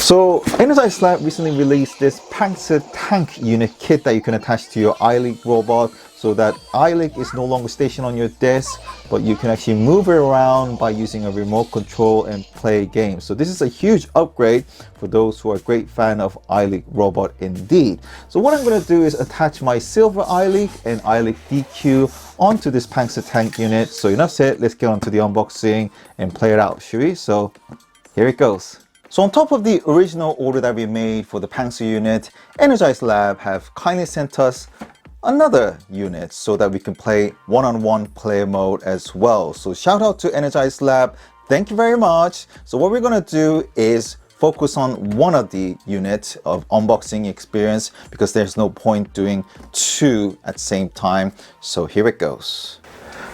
So Energize Lab recently released this Panxer tank unit kit that you can attach to your Eilik robot, so that Eilik is no longer stationed on your desk, but you can actually move it around by using a remote control and play games. So this is a huge upgrade for those who are a great fan of Eilik Robot indeed. So what I'm going to do is attach my silver Eilik and Eilik DQ onto this Panxer tank unit. So enough said, let's get on to the unboxing and play it out, shall we? So here it goes. So on top of the original order that we made for the Panxer unit, Energize Lab have kindly sent us another unit so that we can play one-on-one player mode as well. So shout out to Energize Lab, thank you very much. So what we're going to do is focus on one of the units of unboxing experience, because there's no point doing two at the same time. So here it goes.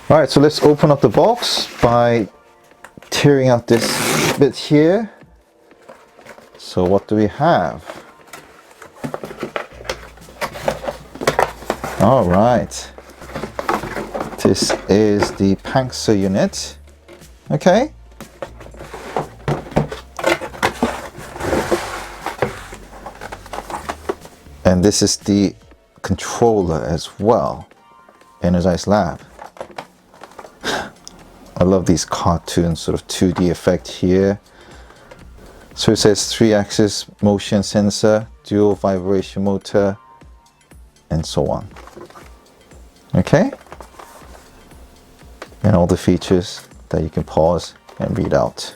All right, so let's open up the box by tearing out this bit here. So what do we have? All right, this is the Panxer unit. Okay. And this is the controller as well. Energize Lab. I love these cartoon sort of 2D effect here. So it says 3-axis motion sensor, dual vibration motor, and so on. Okay. And all the features that you can pause and read out.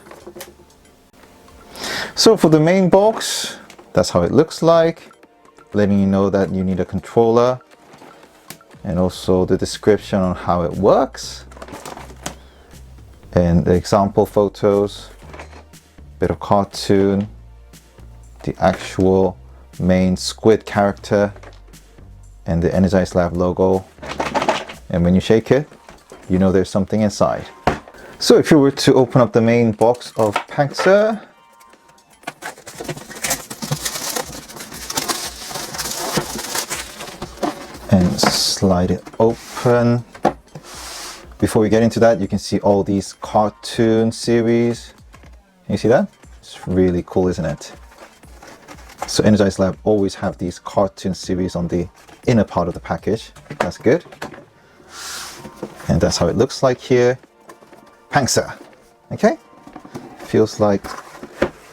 So for the main box, that's how it looks like, letting you know that you need a controller, and also the description on how it works, and the example photos, bit of cartoon, the actual main squid character, and the Energize Lab logo. And when you shake it, you know there's something inside. So if you were to open up the main box of Panxer, and slide it open. Before we get into that, you can see all these cartoon series. Can you see that? It's really cool, isn't it? So Energize Lab always have these cartoon series on the inner part of the package. That's good. And that's how it looks like here. Panxer. Okay? Feels like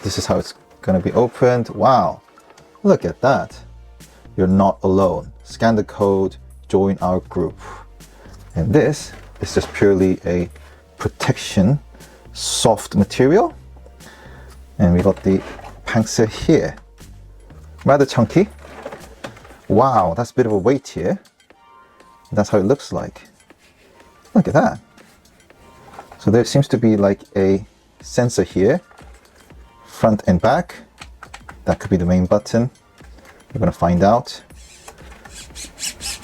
this is how it's going to be opened. Wow. Look at that. You're not alone. Scan the code, join our group. And this is just purely a protection soft material. And we got the Panxer here. Rather chunky. Wow, that's a bit of a weight here. That's how it looks like. Look at that. So there seems to be like a sensor here, front and back. That could be the main button. We're going to find out.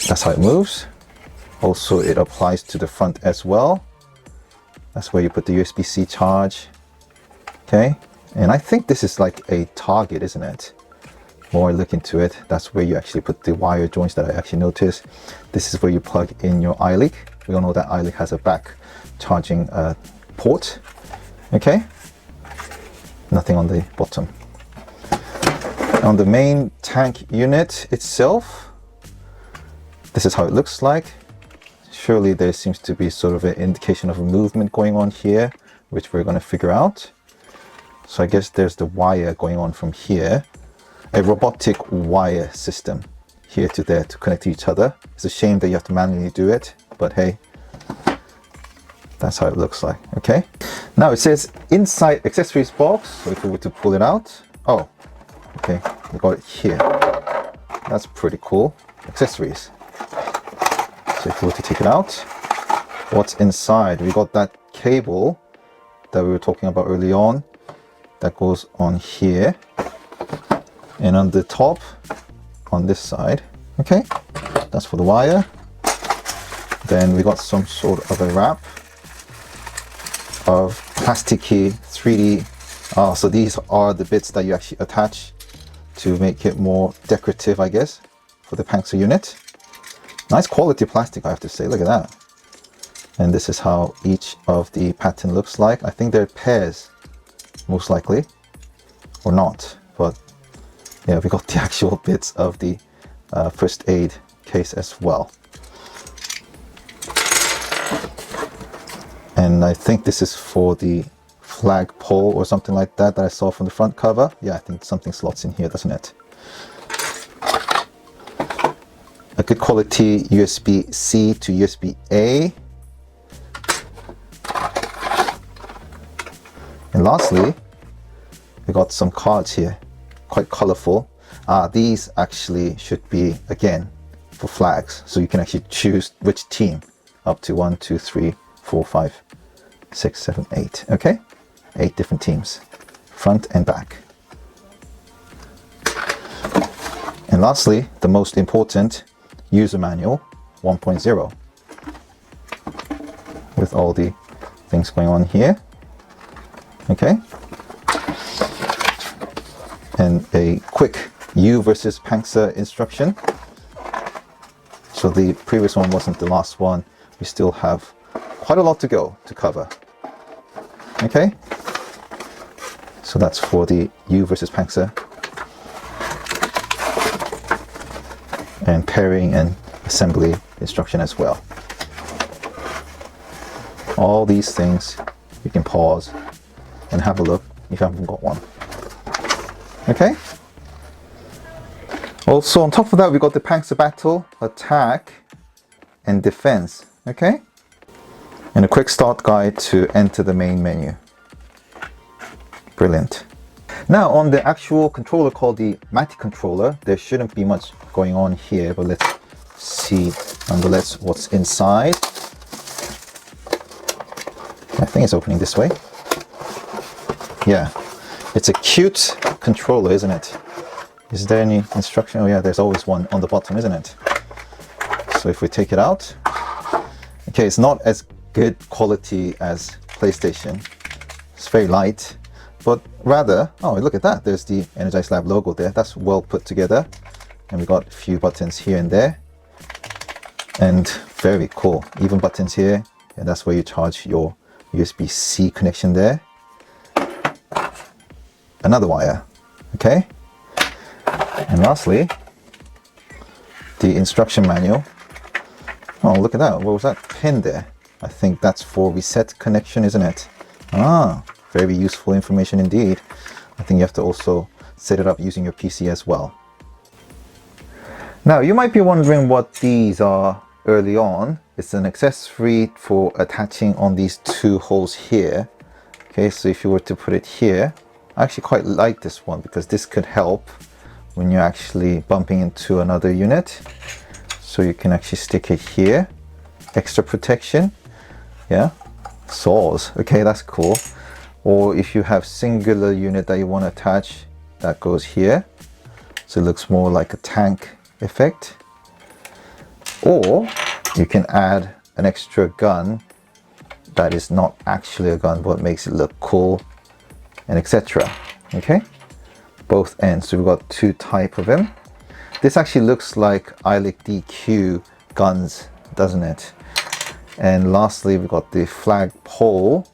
That's how it moves. Also, it applies to the front as well. That's where you put the USB-C charge. Okay. And I think this is like a target, isn't it? More I look into it, that's where you actually put the wire joints that I actually noticed. This is where you plug in your Eilik. We all know that Eilik has a back charging port. Okay. Nothing on the bottom. On the main tank unit itself, this is how it looks like. Surely there seems to be sort of an indication of a movement going on here, which we're going to figure out. So I guess there's the wire going on from here, a robotic wire system here to there to connect to each other. It's a shame that you have to manually do it, but hey, that's how it looks like. Okay. Now it says inside accessories box. So if we were to pull it out, oh, okay, we got it here. That's pretty cool. Accessories. So if we were to take it out, what's inside? We got that cable that we were talking about early on. That goes on here, and on the top, on this side, okay, that's for the wire. Then we got some sort of a wrap of plasticky 3D. So these are the bits that you actually attach to make it more decorative, I guess, for the Panxer unit. Nice quality plastic, I have to say. Look at that. And this is how each of the pattern looks like. I think they're pairs, most likely, or not. but yeah, we got the actual bits of the first aid case as well. And I think this is for the flagpole or something like that I saw from the front cover. Yeah, I think something slots in here, doesn't it? A good quality USB-C to USB-A. And lastly, we got some cards here, quite colorful. These actually should be, again, for flags. So you can actually choose which team, up to 1, 2, 3, 4, 5, 6, 7, 8. Okay, 8 different teams, front and back. And lastly, the most important, user manual 1.0 with all the things going on here. Okay, and a quick U versus Panxer instruction. So the previous one wasn't the last one. We still have quite a lot to go to cover. Okay, so that's for the U versus Panxer. And pairing and assembly instruction as well. All these things you can pause and have a look if you haven't got one. Okay. Also on top of that, we got the Panxer battle, attack, and defense. Okay. And a quick start guide to enter the main menu. Brilliant. Now on the actual controller called the Matic controller, there shouldn't be much going on here, but let's see nonetheless what's inside. I think it's opening this way. Yeah, it's a cute controller, isn't it? Is there any instruction? Oh yeah, there's always one on the bottom, isn't it? So if we take it out, okay, it's not as good quality as PlayStation. It's very light. But rather, oh, look at that. There's the Energize Lab logo there. That's well put together. And we got a few buttons here and there. And very cool. Even buttons here. And that's where you charge your USB-C connection there. Another wire. Okay. And lastly, the instruction manual. Oh, look at that. What was that pin there? I think that's for reset connection, isn't it? Ah. Very useful information indeed. I think you have to also set it up using your PC as well. Now you might be wondering what these are early on. It's an accessory for attaching on these two holes here. Okay, so if you were to put it here, I actually quite like this one because this could help when you're actually bumping into another unit. So you can actually stick it here. Extra protection. Yeah, saws. Okay, that's cool. Or if you have singular unit that you want to attach, that goes here. So it looks more like a tank effect. Or you can add an extra gun that is not actually a gun, but makes it look cool, and etc. Okay, both ends. So we've got two types of them. This actually looks like Eilik DQ guns, doesn't it? And lastly, we've got the flagpole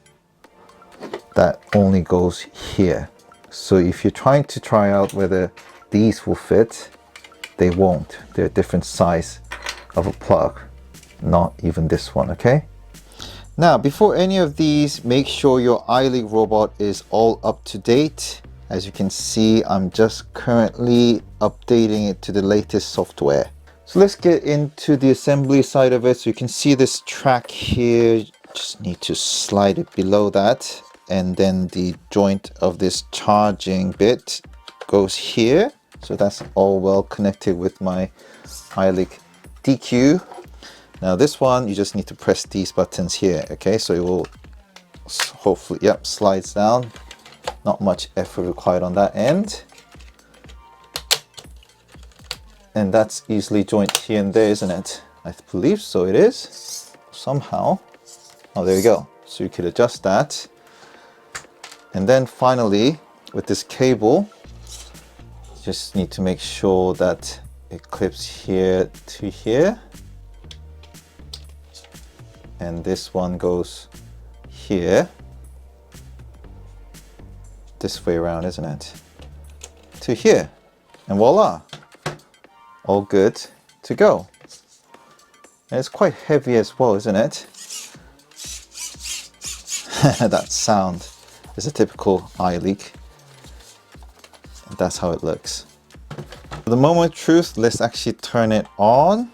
that only goes here. So if you're trying to try out whether these will fit, they won't. They're a different size of a plug, not even this one. Okay, now before any of these, make sure your Eilik robot is all up to date. As you can see, I'm just currently updating it to the latest software. So let's get into the assembly side of it. So you can see this track here, just need to slide it below that. And then the joint of this charging bit goes here. So that's all well connected with my Eilik DQ. Now this one, you just need to press these buttons here. Okay, so it will hopefully, yep, slides down. Not much effort required on that end. And that's easily joined here and there, isn't it? I believe so it is. Somehow. Oh, there we go. So you could adjust that. And then finally, with this cable, just need to make sure that it clips here to here. And this one goes here. This way around, isn't it? to here, and voila, all good to go. And it's quite heavy as well, isn't it? That sound is a typical Eilik. That's how it looks. For the moment of truth, let's actually turn it on.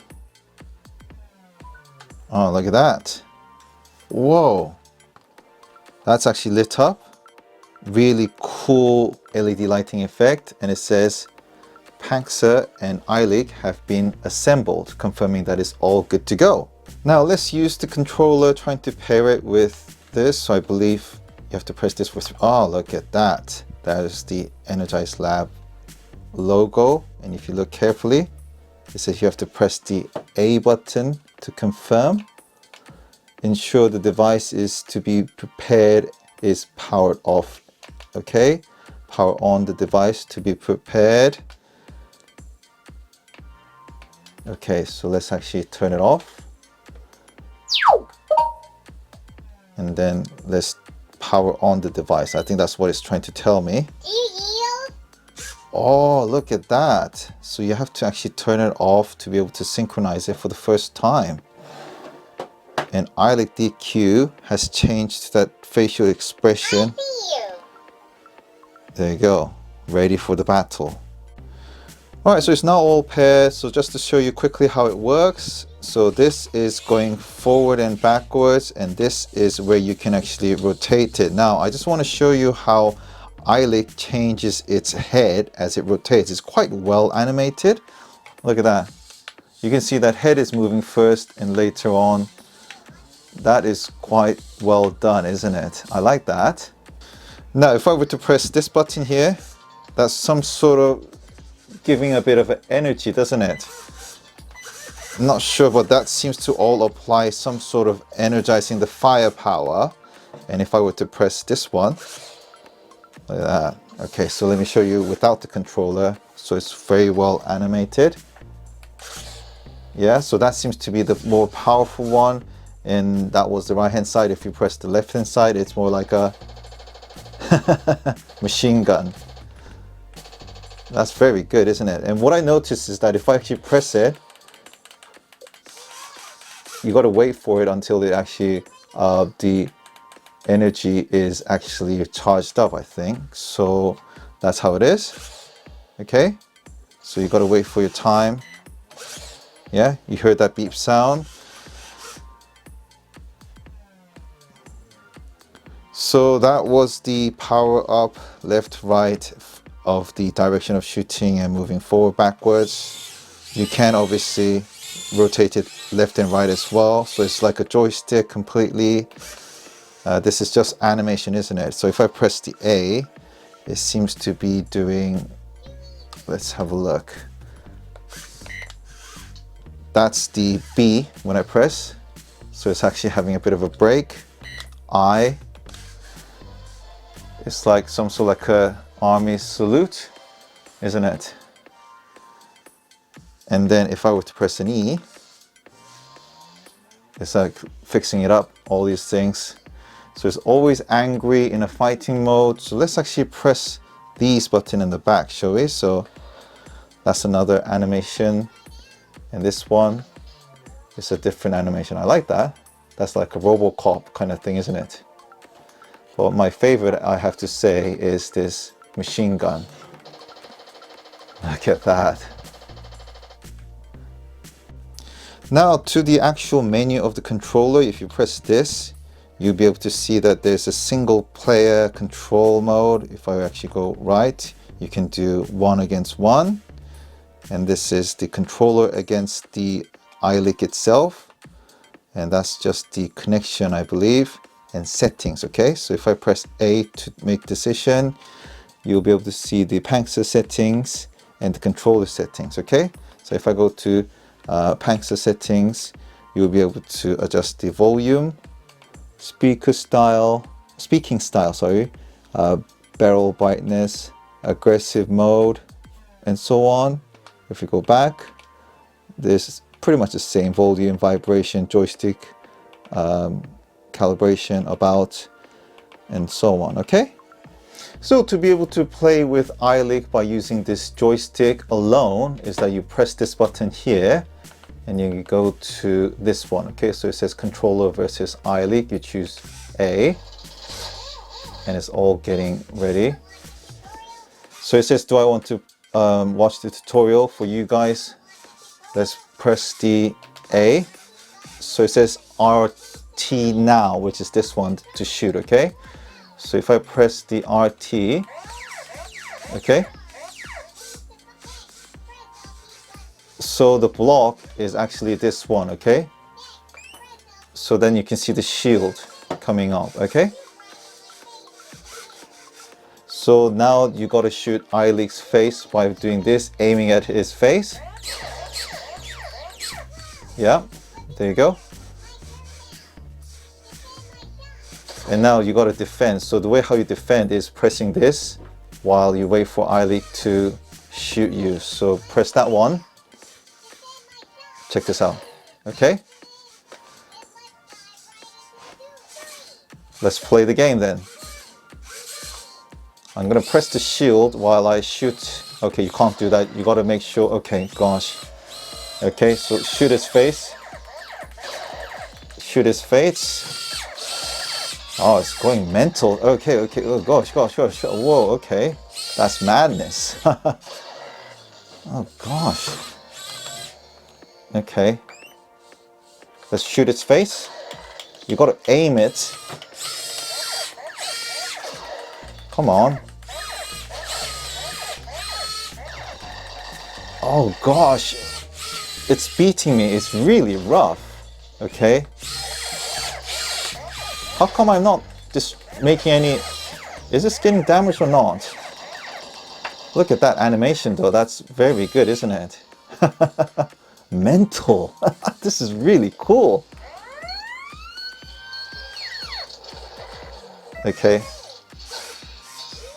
Oh, look at that. Whoa. That's actually lit up. Really cool LED lighting effect. And it says Panxer and Eilik have been assembled, confirming that it's all good to go. Now let's use the controller trying to pair it with this. So I believe you have to press this with, oh, look at that. That is the Energize Lab logo. And if you look carefully, it says you have to press the A button to confirm. Ensure the device is to be prepared is powered off. Okay, power on the device to be prepared. Okay, so let's actually turn it off. And then let's power on the device. I think that's what it's trying to tell me. Oh, look at that. So you have to actually turn it off to be able to synchronize it for the first time. And Eilik DQ has changed that facial expression. There you go. Ready for the battle. Alright, so it's now all paired. So just to show you quickly how it works. So this is going forward and backwards, and this is where you can actually rotate it. Now, I just want to show you how Eilik changes its head as it rotates. It's quite well animated. Look at that. You can see that head is moving first and later on. That is quite well done, isn't it? I like that. Now, if I were to press this button here, that's some sort of giving a bit of energy, doesn't it? I'm not sure, but that seems to all apply some sort of energizing the firepower. And if I were to press this one, look at that. Okay, so let me show you without the controller. So it's very well animated. Yeah, so that seems to be the more powerful one. And that was the right hand side. If you press the left hand side, it's more like a machine gun. That's very good, isn't it? And what I noticed is that if I actually press it, you got to wait for it until it actually the energy is actually charged up, I think. So that's how it is. Okay, so you got to wait for your time. Yeah, you heard that beep sound. So that was the power up, left, right of the direction of shooting and moving forward, backwards. You can obviously rotate it left and right as well. So it's like a joystick completely. This is just animation, isn't it? So if I press the A, it seems to be doing, let's have a look. That's the B when I press. So it's actually having a bit of a break. I, it's like some sort of like a army salute, isn't it? And then if I were to press an E, it's like fixing it up, all these things. So it's always angry in a fighting mode. So let's actually press these buttons in the back, shall we? So that's another animation. And this one is a different animation. I like that. That's like a Robocop kind of thing, isn't it? But my favorite, I have to say, is this machine gun. Look at that. Now to the actual menu of the controller. If you press this, you'll be able to see that there's a single player control mode. If I actually go right, you can do 1 against 1. And this is the controller against the Eilik itself. And that's just the connection, I believe, and settings. Okay, so if I press A to make decision, you'll be able to see the Panxer settings and the controller settings. Okay, so if I go to Panxer settings, you'll be able to adjust the volume, speaking style, barrel brightness, aggressive mode, and so on. If you go back, there's pretty much the same: volume, vibration, joystick, calibration, about, and so on. Okay, So to be able to play with Eilik by using this joystick alone is that you press this button here and you go to this one. Okay, so it says controller versus Eilik. You choose A and it's all getting ready. So it says, do I want to watch the tutorial for you guys? Let's press the A. So it says RT now, which is this one to shoot, okay? So if I press the RT, okay? So the block is actually this one, okay? So then you can see the shield coming up, okay? So now you got to shoot Eilik's face by doing this, aiming at his face. Yeah, there you go. And now you got to defend. So the way how you defend is pressing this while you wait for Eilik to shoot you. So press that one. Check this out. Okay. Let's play the game then. I'm gonna press the shield while I shoot. Okay, you can't do that. You got to make sure. Okay, gosh. Okay, so shoot his face. Shoot his face. Oh, it's going mental. Okay, okay. Oh, gosh. Whoa, okay. That's madness. Oh, gosh. Okay. Let's shoot its face. You got to aim it. Come on. Oh, gosh. It's beating me. It's really rough. Okay. How come I'm not just making any... Is this getting damaged or not? Look at that animation though. That's very good, isn't it? Mental. This is really cool. Okay.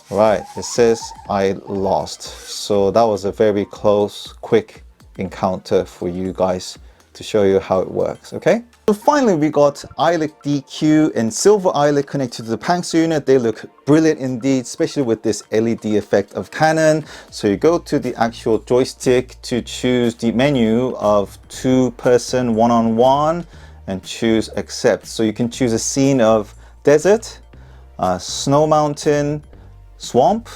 Right. It says I lost. So that was a very close, quick encounter for you guys to show you how it works. Okay. So finally, we got Eilik DQ and Silver Eilik connected to the Panxer unit. They look brilliant indeed, especially with this LED effect of cannon. So you go to the actual joystick to choose the menu of 2-person one-on-one and choose accept. So you can choose a scene of desert, snow mountain, swamp,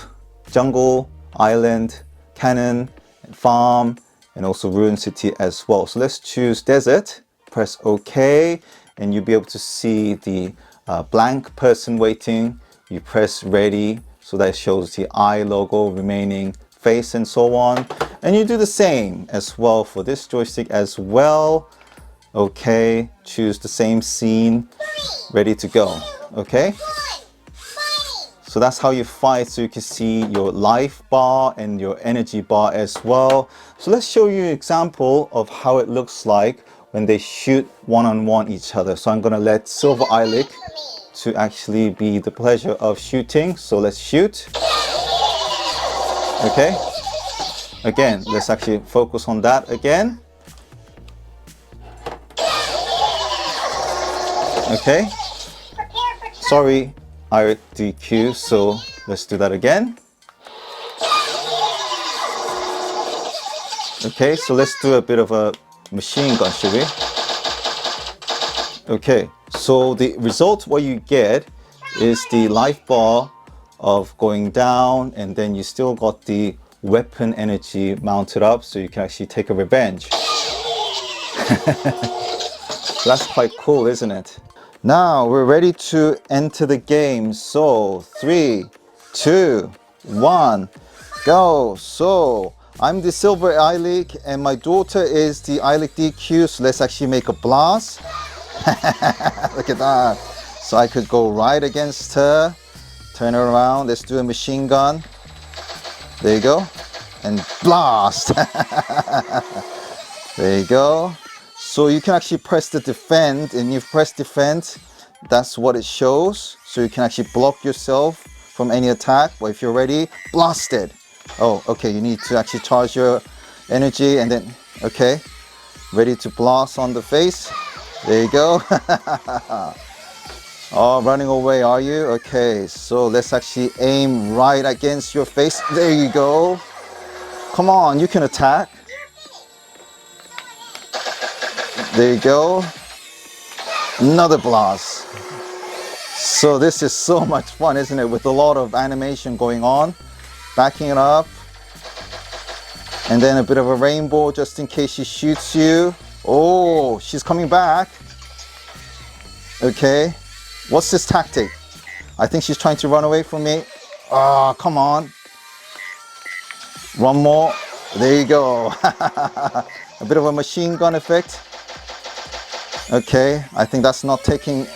jungle, island, cannon, farm, and also ruined city as well. So let's choose desert. Press OK, and you'll be able to see the blank person waiting. You press ready, so that shows the eye logo, remaining face, and so on. And you do the same as well for this joystick as well. OK, choose the same scene, ready to go. OK. So that's how you fight, so you can see your life bar and your energy bar as well. So let's show you an example of how it looks like when they shoot one-on-one each other. So I'm gonna let Silver Eilik to actually be the pleasure of shooting. So let's shoot. Okay. Again, let's actually focus on that again. Okay. Sorry, Eilik DQ. So let's do that again. Okay, so let's do a bit of a machine gun, should we? Okay, so the result what you get is the life bar of going down, and then you still got the weapon energy mounted up, so you can actually take a revenge. That's quite cool, isn't it? Now we're ready to enter the game. So 3, 2, 1, go. So I'm the Silver Eilik and my daughter is the Eilik DQ. So let's actually make a blast. Look at that. So I could go right against her, turn her around. Let's do a machine gun. There you go. And blast. There you go. So you can actually press the defend, and you've pressed defend. That's what it shows. So you can actually block yourself from any attack. But if you're ready, blast it. Oh, okay, you need to actually charge your energy and then, okay, ready to blast on the face. There you go. Oh, running away, are you? Okay, so let's actually aim right against your face. There you go. Come on, you can attack. There you go. Another blast. So this is so much fun, isn't it? With a lot of animation going on. Backing it up. And then a bit of a rainbow just in case she shoots you. Oh, she's coming back. Okay. What's this tactic? I think she's trying to run away from me. Ah, come on. One more. There you go. A bit of a machine gun effect. Okay, I think that's not taking...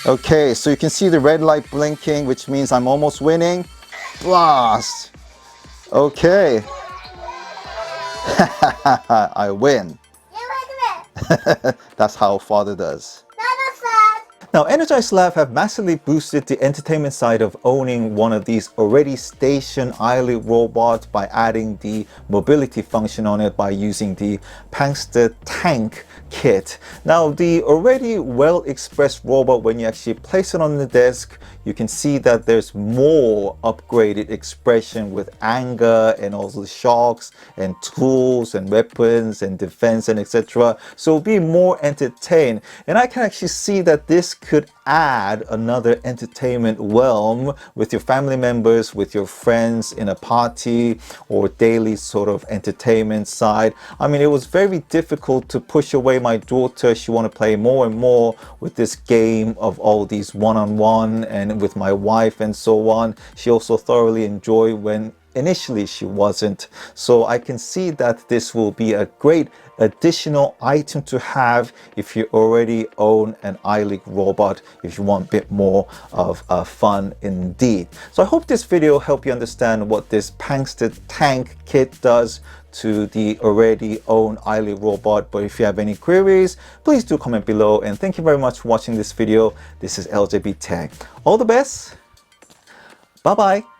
Okay, so you can see the red light blinking, which means I'm almost winning. Blast. Okay. I win. That's how father does. Now, Energize Lab have massively boosted the entertainment side of owning one of these already stationed Eilik robots by adding the mobility function on it by using the Panxer tank kit. Now, the already well-expressed robot, when you actually place it on the desk, you can see that there's more upgraded expression with anger and also shocks and tools and weapons and defense and etc. So be more entertained. And I can actually see that this could add another entertainment realm with your family members, with your friends in a party or daily sort of entertainment side. I mean, it was very difficult to push away my daughter. She wanted to play more and more with this game of all these one-on-one and with my wife and so on. She also thoroughly enjoyed when initially she wasn't. So I can see that this will be a great additional item to have if you already own an Eilik robot, if you want a bit more of fun indeed. So I hope this video helped you understand what this Panxer tank kit does to the already owned Eilik robot. But if you have any queries, please do comment below, and thank you very much for watching this video. This is LJB Tech. All the best. Bye bye.